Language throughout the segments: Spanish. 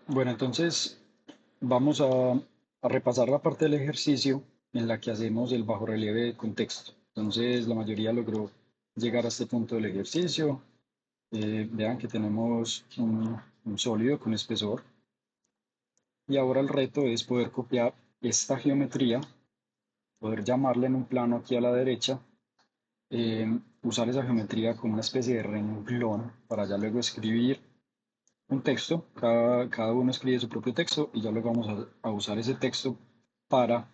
Bueno, entonces vamos a repasar la parte del ejercicio en la que hacemos el bajorrelieve de contexto. Entonces la mayoría logró llegar a este punto del ejercicio. Vean que tenemos un sólido con espesor y ahora el reto es poder copiar esta geometría, poder llamarla en un plano aquí a la derecha, usar esa geometría como una especie de renglón para ya luego escribir un texto, cada uno escribe su propio texto y ya luego vamos a usar ese texto para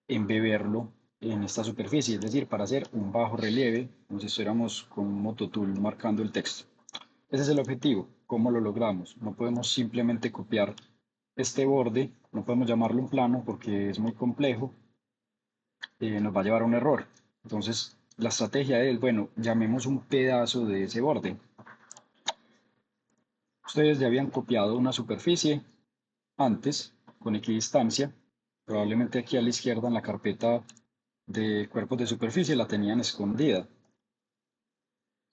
embeberlo en esta superficie, es decir, para hacer un bajo relieve, como si estuviéramos con un mototool marcando el texto. Ese es el objetivo. ¿Cómo lo logramos? No podemos simplemente copiar este borde, no podemos llamarlo un plano porque es muy complejo, nos va a llevar a un error. Entonces, la estrategia es, bueno, llamemos un pedazo de ese borde. Ustedes ya habían copiado una superficie antes, con equidistancia, probablemente aquí a la izquierda en la carpeta de cuerpos de superficie la tenían escondida.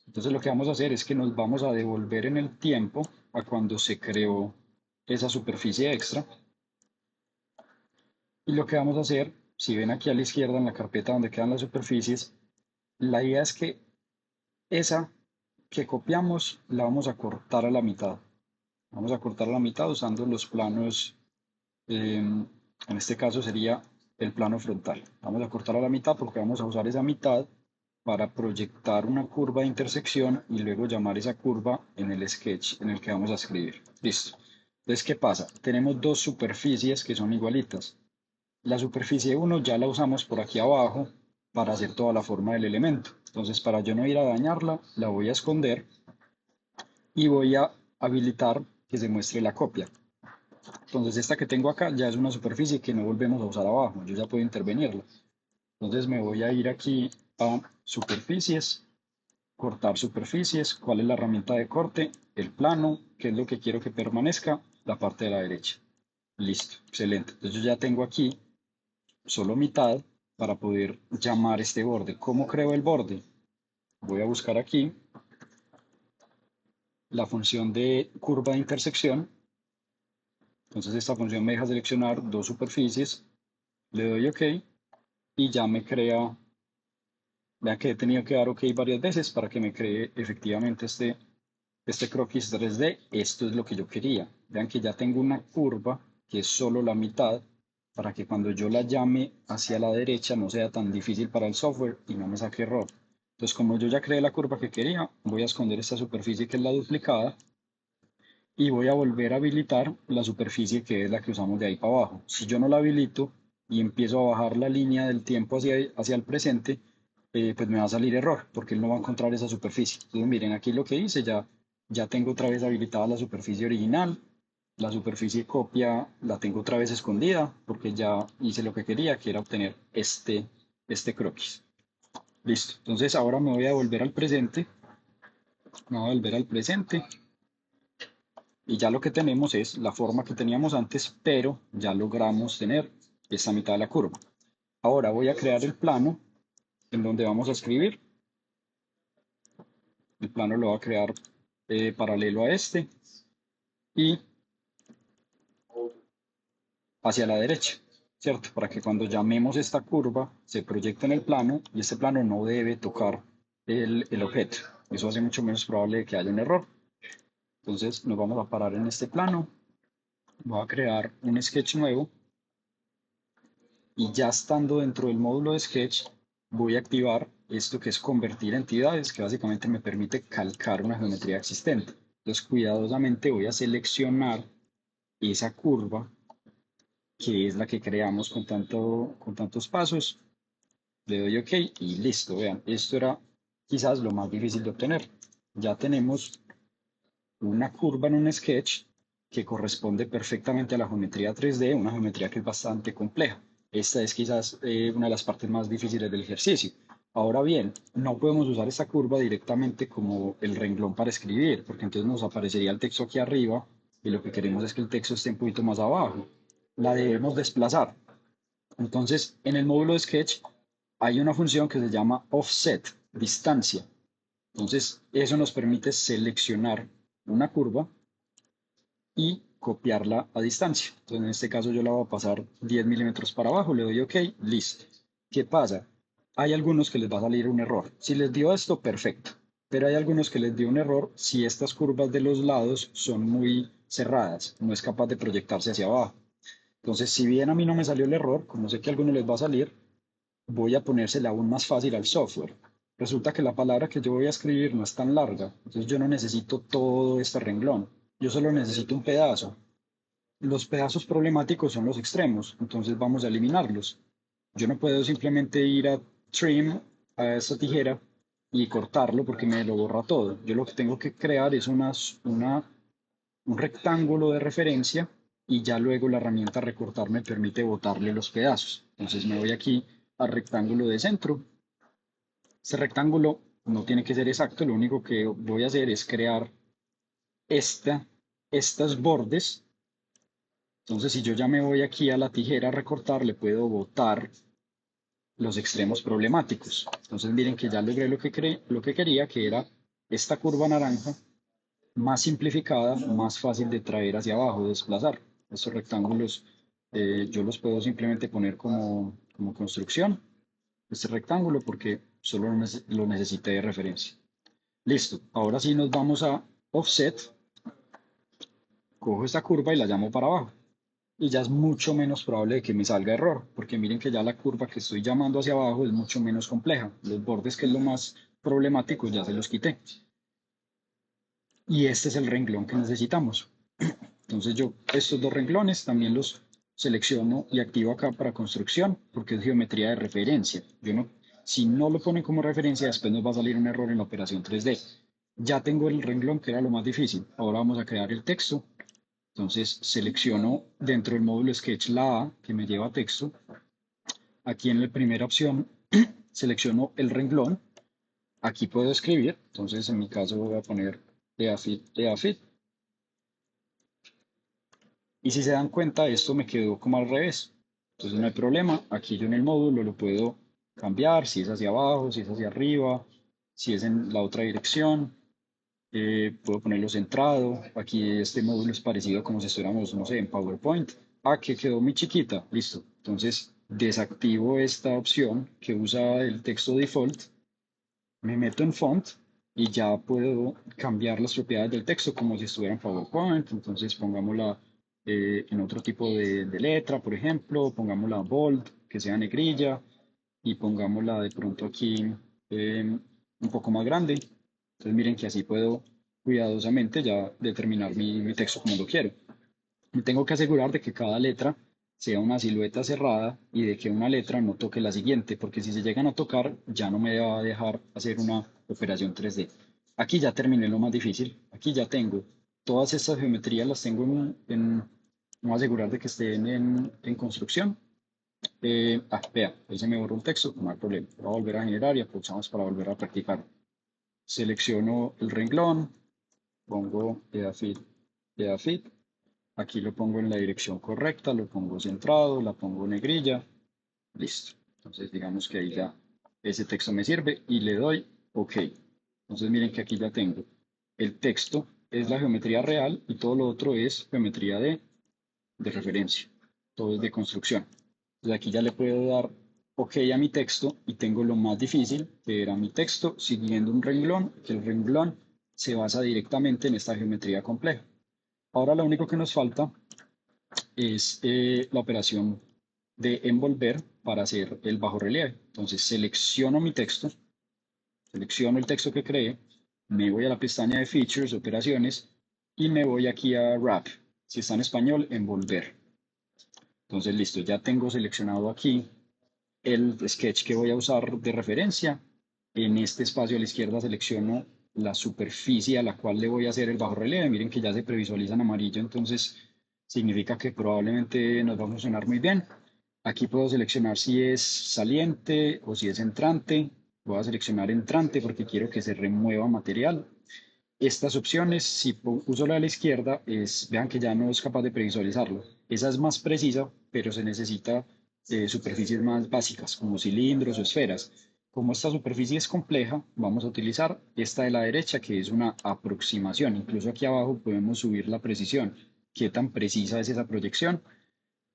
Entonces lo que vamos a hacer es que nos vamos a devolver en el tiempo a cuando se creó esa superficie extra. Y lo que vamos a hacer, si ven aquí a la izquierda en la carpeta donde quedan las superficies, la idea es que esa que copiamos la vamos a cortar a la mitad. Vamos a cortar a la mitad usando los planos. En este caso sería el plano frontal. Vamos a cortar a la mitad porque vamos a usar esa mitad para proyectar una curva de intersección y luego llamar esa curva en el sketch en el que vamos a escribir. Listo. Entonces, ¿qué pasa? Tenemos dos superficies que son igualitas. La superficie 1 ya la usamos por aquí abajo para hacer toda la forma del elemento. Entonces, para yo no ir a dañarla, la voy a esconder y voy a habilitar que se muestre la copia. Entonces esta que tengo acá ya es una superficie que no volvemos a usar abajo, yo ya puedo intervenirla. Entonces me voy a ir aquí a superficies, cortar superficies, ¿cuál es la herramienta de corte? El plano, que es lo que quiero que permanezca, la parte de la derecha. Listo, excelente. Entonces yo ya tengo aquí solo mitad para poder llamar este borde. ¿Cómo creo el borde? Voy a buscar aquí la función de curva de intersección. Entonces esta función me deja seleccionar dos superficies, le doy OK y ya me crea, vean que he tenido que dar OK varias veces para que me cree efectivamente este croquis 3D. Esto es lo que yo quería. Vean que ya tengo una curva que es solo la mitad para que cuando yo la llame hacia la derecha no sea tan difícil para el software y no me saque error. Entonces, como yo ya creé la curva que quería, voy a esconder esta superficie que es la duplicada y voy a volver a habilitar la superficie que es la que usamos de ahí para abajo. Si yo no la habilito y empiezo a bajar la línea del tiempo hacia el presente, pues me va a salir error porque él no va a encontrar esa superficie. Entonces miren aquí lo que hice, ya tengo otra vez habilitada la superficie original, la superficie copia la tengo otra vez escondida porque ya hice lo que quería, que era obtener este croquis. Listo, entonces ahora me voy a volver al presente, me voy a volver al presente y ya lo que tenemos es la forma que teníamos antes, pero ya logramos tener esta mitad de la curva. Ahora voy a crear el plano en donde vamos a escribir. El plano lo voy a crear paralelo a este y hacia la derecha, ¿cierto? Para que cuando llamemos esta curva se proyecte en el plano y este plano no debe tocar el objeto. Eso hace mucho menos probable que haya un error. Entonces nos vamos a parar en este plano. Voy a crear un sketch nuevo y ya estando dentro del módulo de Sketch voy a activar esto que es convertir entidades, que básicamente me permite calcar una geometría existente. Entonces cuidadosamente voy a seleccionar esa curva que es la que creamos con tantos pasos, le doy OK y listo. Vean, esto era quizás lo más difícil de obtener. Ya tenemos una curva en un sketch que corresponde perfectamente a la geometría 3D, una geometría que es bastante compleja. Esta es quizás una de las partes más difíciles del ejercicio. Ahora bien, no podemos usar esta curva directamente como el renglón para escribir, porque entonces nos aparecería el texto aquí arriba y lo que queremos es que el texto esté un poquito más abajo. La debemos desplazar. Entonces, en el módulo de Sketch hay una función que se llama offset, distancia. Entonces, eso nos permite seleccionar una curva y copiarla a distancia. Entonces en este caso yo la voy a pasar 10 milímetros para abajo, le doy OK, listo. ¿Qué pasa? Hay algunos que les va a salir un error. Si les dio esto, perfecto. Pero hay algunos que les dio un error si estas curvas de los lados son muy cerradas, no es capaz de proyectarse hacia abajo. Entonces, si bien a mí no me salió el error, como sé que a algunos les va a salir, voy a ponérsela aún más fácil al software. Resulta que la palabra que yo voy a escribir no es tan larga, entonces yo no necesito todo este renglón, yo solo necesito un pedazo. Los pedazos problemáticos son los extremos, entonces vamos a eliminarlos. Yo no puedo simplemente ir a trim, a esa tijera, y cortarlo porque me lo borra todo. Yo lo que tengo que crear es un rectángulo de referencia y ya luego la herramienta recortar me permite botarle los pedazos. Entonces me voy aquí al rectángulo de centro. Este rectángulo no tiene que ser exacto, lo único que voy a hacer es crear estos bordes. Entonces si yo ya me voy aquí a la tijera a recortar, le puedo botar los extremos problemáticos. Entonces miren que ya logré lo que quería, que era esta curva naranja más simplificada, más fácil de traer hacia abajo, desplazar. Estos rectángulos yo los puedo simplemente poner como construcción, este rectángulo, porque solo lo necesité de referencia. Listo, ahora sí nos vamos a offset, cojo esta curva y la llamo para abajo. Y ya es mucho menos probable de que me salga error, porque miren que ya la curva que estoy llamando hacia abajo es mucho menos compleja. Los bordes, que es lo más problemático, ya se los quité. Y este es el renglón que necesitamos. Entonces yo estos dos renglones también los selecciono y activo acá para construcción, porque es geometría de referencia. Si no lo ponen como referencia, después nos va a salir un error en la operación 3D. Ya tengo el renglón, que era lo más difícil. Ahora vamos a crear el texto. Entonces selecciono dentro del módulo Sketch la A, que me lleva a texto. Aquí en la primera opción selecciono el renglón. Aquí puedo escribir. Entonces en mi caso voy a poner EAFIT. Y si se dan cuenta, esto me quedó como al revés. Entonces no hay problema. Aquí yo en el módulo lo puedo cambiar, si es hacia abajo, si es hacia arriba, si es en la otra dirección. Puedo ponerlo centrado. Aquí este módulo es parecido como si estuviéramos, no sé, en PowerPoint. Ah, que quedó muy chiquita. Listo. Entonces desactivo esta opción que usa el texto default. Me meto en font y ya puedo cambiar las propiedades del texto como si estuviera en PowerPoint. Entonces pongámosla en otro tipo de letra, por ejemplo, pongámosla bold, que sea negrilla, y pongámosla de pronto aquí un poco más grande. Entonces miren que así puedo cuidadosamente ya determinar mi texto como lo quiero. Me tengo que asegurar de que cada letra sea una silueta cerrada y de que una letra no toque la siguiente, porque si se llegan a tocar ya no me va a dejar hacer una operación 3D. Aquí ya terminé lo más difícil. Aquí ya tengo todas estas geometrías, las tengo voy a asegurar de que estén en construcción. Vea, ahí se me borró un texto, no hay problema. Voy a volver a generar y aprovechamos para volver a practicar. Selecciono el renglón, pongo EAFIT. Aquí lo pongo en la dirección correcta, lo pongo centrado, la pongo negrilla, listo. Entonces digamos que ahí ya ese texto me sirve y le doy OK. Entonces miren que aquí ya tengo el texto, es la geometría real y todo lo otro es geometría de referencia, todo es de construcción. Entonces aquí ya le puedo dar OK a mi texto y tengo lo más difícil, que era mi texto siguiendo un renglón, que el renglón se basa directamente en esta geometría compleja. Ahora lo único que nos falta es la operación de envolver para hacer el bajo relieve. Entonces selecciono mi texto, selecciono el texto que creé, me voy a la pestaña de Features, Operaciones, y me voy aquí a Wrap. Si está en español, envolver. Entonces listo, ya tengo seleccionado aquí el sketch que voy a usar de referencia. En este espacio a la izquierda selecciono la superficie a la cual le voy a hacer el bajo relieve. Miren que ya se previsualiza en amarillo, entonces significa que probablemente nos va a funcionar muy bien. Aquí puedo seleccionar si es saliente o si es entrante. Voy a seleccionar entrante porque quiero que se remueva material. Estas opciones, si uso la de la izquierda, vean que ya no es capaz de previsualizarlo. Esa es más precisa, pero se necesita superficies más básicas, como cilindros o esferas. Como esta superficie es compleja, vamos a utilizar esta de la derecha, que es una aproximación. Incluso aquí abajo podemos subir la precisión. qué tan precisa es esa proyección.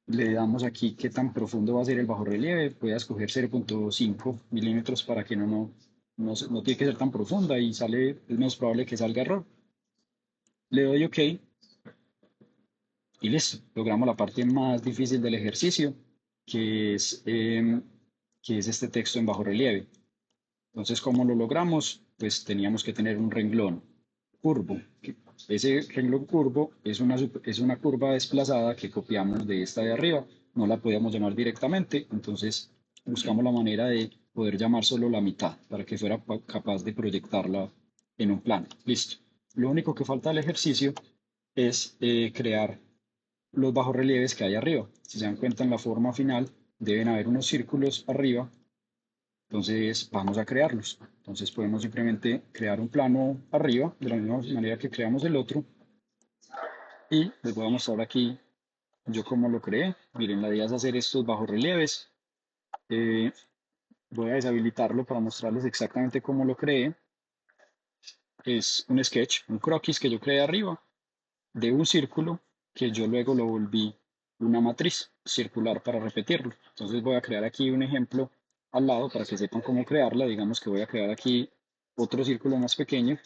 Le damos aquí qué tan profundo va a ser el bajorrelieve. Voy a escoger 0.5 milímetros para que no tiene que ser tan profunda y es menos probable que salga error. Le doy OK y listo. Logramos la parte más difícil del ejercicio, que es, em, que es este texto en bajorrelieve. Entonces, ¿cómo lo logramos? Pues teníamos que tener un renglón curvo. Ese renglón curvo es una curva desplazada que copiamos de esta de arriba. No la podíamos llamar directamente, entonces buscamos la manera de poder llamar solo la mitad para que fuera capaz de proyectarla en un plano. Listo. Lo único que falta del ejercicio es crear los bajorrelieves que hay arriba. Si se dan cuenta en la forma final, deben haber unos círculos arriba, entonces vamos a crearlos. Entonces podemos simplemente crear un plano arriba, de la misma manera que creamos el otro. Y les voy a mostrar aquí yo cómo lo creé. Miren, la idea es hacer estos bajorrelieves. Eh, Voy a deshabilitarlo para mostrarles exactamente cómo lo creé. Es un sketch, un croquis que yo creé arriba de un círculo que yo luego lo volví una matriz circular para repetirlo. Entonces voy a crear aquí un ejemplo al lado para que sepan cómo crearla. Digamos que voy a crear aquí otro círculo más pequeño.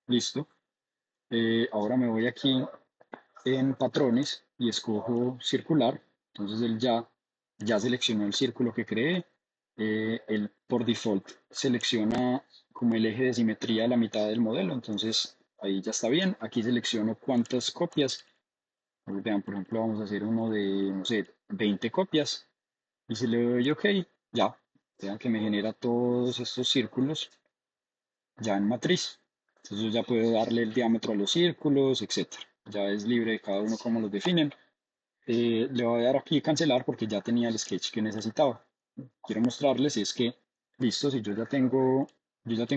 Listo. Ahora me voy aquí en patrones y escojo circular. Entonces él ya seleccionó el círculo que creé. Él por default selecciona como el eje de simetría la mitad del modelo. Entonces ahí ya está bien. Aquí selecciono cuántas copias. Vean, por ejemplo, vamos a hacer uno de, no sé, 20 copias. Y si le doy OK, ya. Vean que me genera todos estos círculos ya en matriz. Entonces yo ya puedo darle el diámetro a los círculos, etcétera. Ya es libre de cada uno cómo los definen. Le voy a dar aquí cancelar porque ya tenía el sketch que necesitaba. Quiero mostrarles es que, listo, si yo ya tengo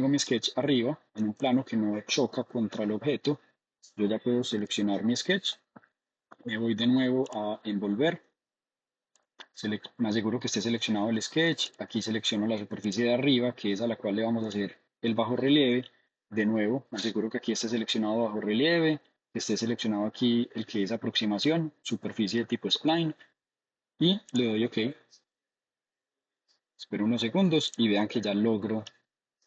mi sketch arriba en un plano que no choca contra el objeto, yo ya puedo seleccionar mi sketch. Me voy de nuevo a envolver. Me aseguro que esté seleccionado el sketch. Aquí selecciono la superficie de arriba, que es a la cual le vamos a hacer el bajo relieve. De nuevo, me aseguro que aquí esté seleccionado bajo relieve, que esté seleccionado aquí el que es aproximación, superficie de tipo spline. Y le doy OK. Espero unos segundos y vean que ya logro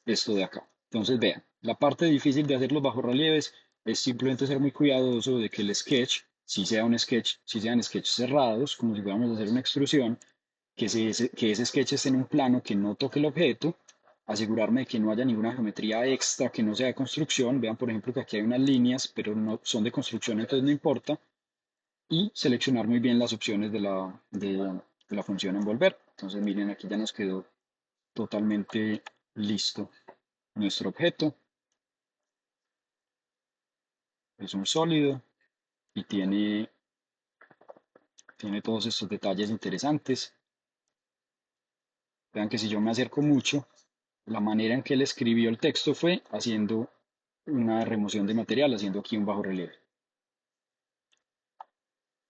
esto de acá. Entonces vean, la parte difícil de hacer los bajorrelieves es simplemente ser muy cuidadoso de que el sketch, si sean sketches cerrados, como si fuéramos a hacer una extrusión, que ese sketch esté en un plano que no toque el objeto, asegurarme de que no haya ninguna geometría extra que no sea de construcción. Vean, por ejemplo, que aquí hay unas líneas, pero no son de construcción, entonces no importa. Y seleccionar muy bien las opciones de la función envolver. Entonces, miren, aquí ya nos quedó totalmente listo nuestro objeto. Es un sólido y tiene todos estos detalles interesantes. Vean que si yo me acerco mucho, la manera en que él escribió el texto fue haciendo una remoción de material, haciendo aquí un bajo relieve.